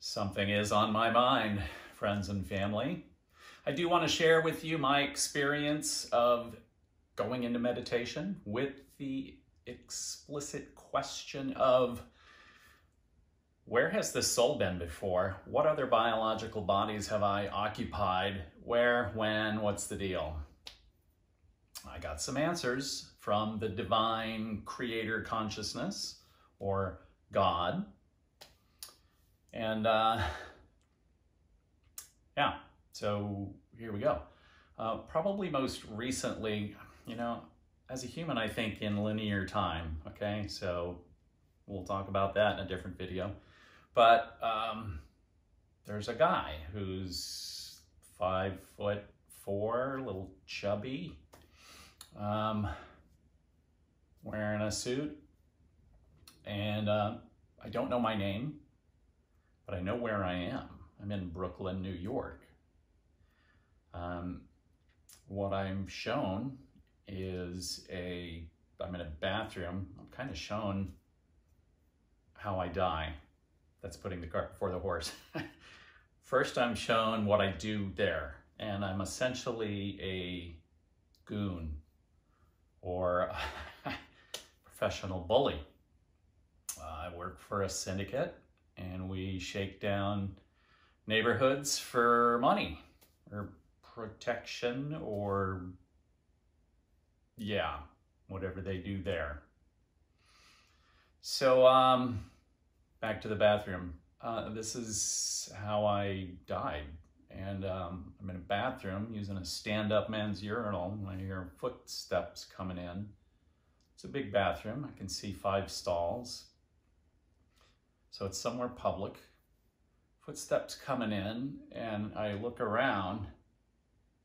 Something is on my mind, friends and family. I do want to share with you my experience of going into meditation with the explicit question of, where has this soul been before? What other biological bodies have I occupied? Where, when, what's the deal? I got some answers from the divine creator consciousness, or God. And yeah, so here we go. Probably most recently, as a human, I think in linear time, okay? So we'll talk about that in a different video. But there's a guy who's 5'4", a little chubby, wearing a suit, and I don't know my name, but I know where I am. I'm in Brooklyn, New York. What I'm shown is I'm in a bathroom. I'm kind of shown how I die. That's putting the cart before the horse. First, I'm shown what I do there, and I'm essentially a goon or a professional bully. I work for a syndicate, and we shake down neighborhoods for money or protection or, yeah, whatever they do there. So back to the bathroom. This is how I died. And I'm in a bathroom using a stand-up men's urinal. I hear footsteps coming in. It's a big bathroom. I can see 5 stalls. So it's somewhere public. Footsteps coming in, and I look around,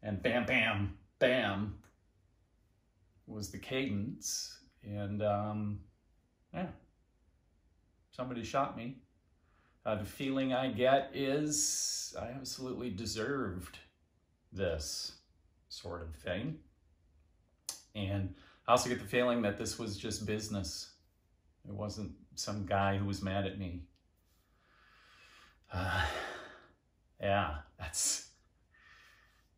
and bam, bam, bam was the cadence. And yeah, somebody shot me. The feeling I get is I absolutely deserved this sort of thing. And I also get the feeling that this was just business. It wasn't some guy who was mad at me. Yeah, that's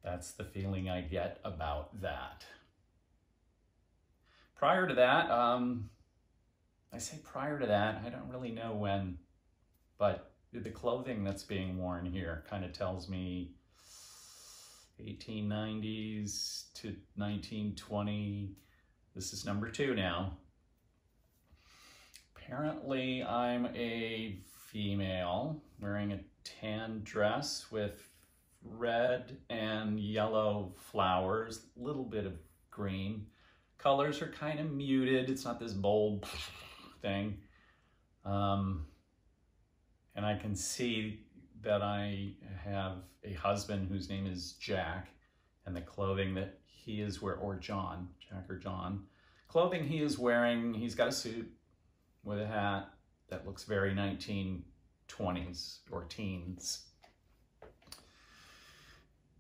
the feeling I get about that. Prior to that, I say prior to that, I don't really know when, but the clothing that's being worn here kind of tells me 1890s to 1920. This is number 2 now. Apparently, I'm a female wearing a tan dress with red and yellow flowers, a little bit of green. Colors are kind of muted. It's not this bold thing. And I can see that I have a husband whose name is Jack, and the clothing that he is wearing, or John, Jack or John, clothing he is wearing, he's got a suit with a hat that looks very 1920s or teens.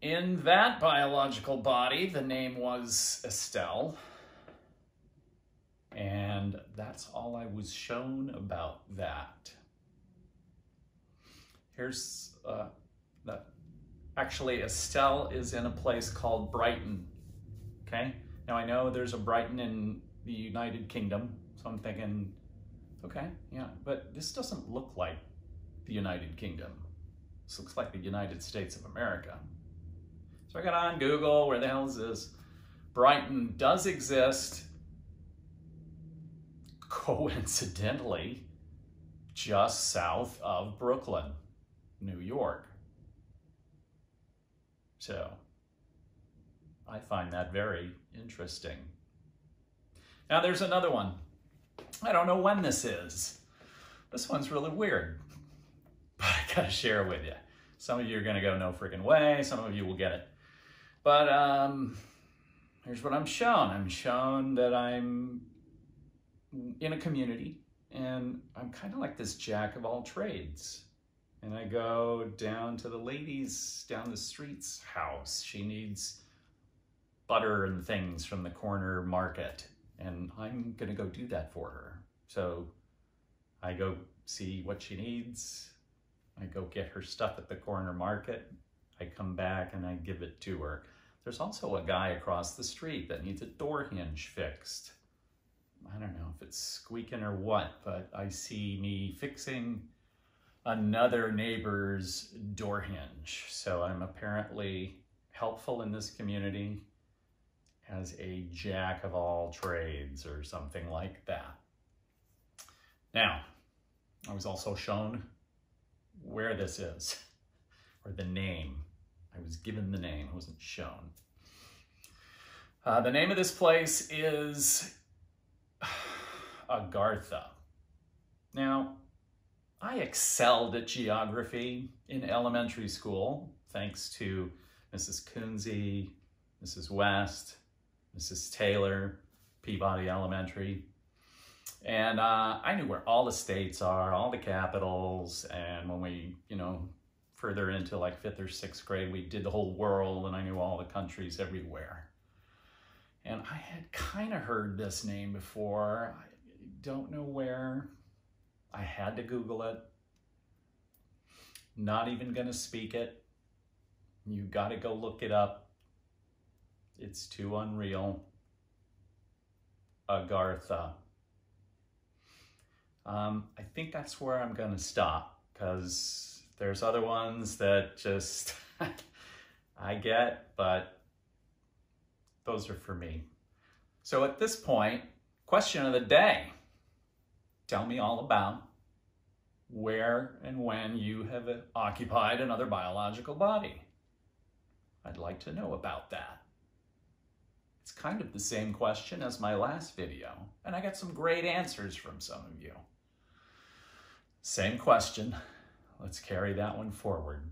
In that biological body, the name was Estelle. And that's all I was shown about that. Here's actually, Estelle is in a place called Brighton. Okay, now I know there's a Brighton in the United Kingdom, so I'm thinking, okay, yeah, but this doesn't look like the United Kingdom. This looks like the United States of America. So I got on Google, where the hell is this? Brighton does exist, coincidentally, just south of Brooklyn, New York. So I find that very interesting. Now there's another one. I don't know when this is. This one's really weird, but I gotta share it with you. Some of you are gonna go, no freaking way. Some of you will get it. But here's what I'm shown. I'm shown that I'm in a community, and I'm kind of like this jack of all trades. And I go down to the lady's down the street's house. She needs butter and things from the corner market, and I'm gonna go do that for her. So I go see what she needs, I go get her stuff at the corner market. I come back and I give it to her. There's also a guy across the street that needs a door hinge fixed. I don't know if it's squeaking or what, but I see me fixing another neighbor's door hinge. So I'm apparently helpful in this community as a jack of all trades or something like that. Now, I was also shown where this is, or the name. I was given the name, I wasn't shown. The name of this place is Agartha. Now, I excelled at geography in elementary school, thanks to Mrs. Coonsey, Mrs. West, Mrs. Taylor, Peabody Elementary. And I knew where all the states are, all the capitals, and when we, further into like 5th or 6th grade, we did the whole world, and I knew all the countries everywhere. And I had kind of heard this name before. I don't know where. I had to Google it. Not even gonna speak it. You gotta go look it up. It's too unreal. Agartha. I think that's where I'm gonna stop, because there's other ones that just I get, but those are for me. So at this point, question of the day. Tell me all about where and when you have occupied another biological body. I'd like to know about that. It's kind of the same question as my last video, and I got some great answers from some of you. Same question. Let's carry that one forward.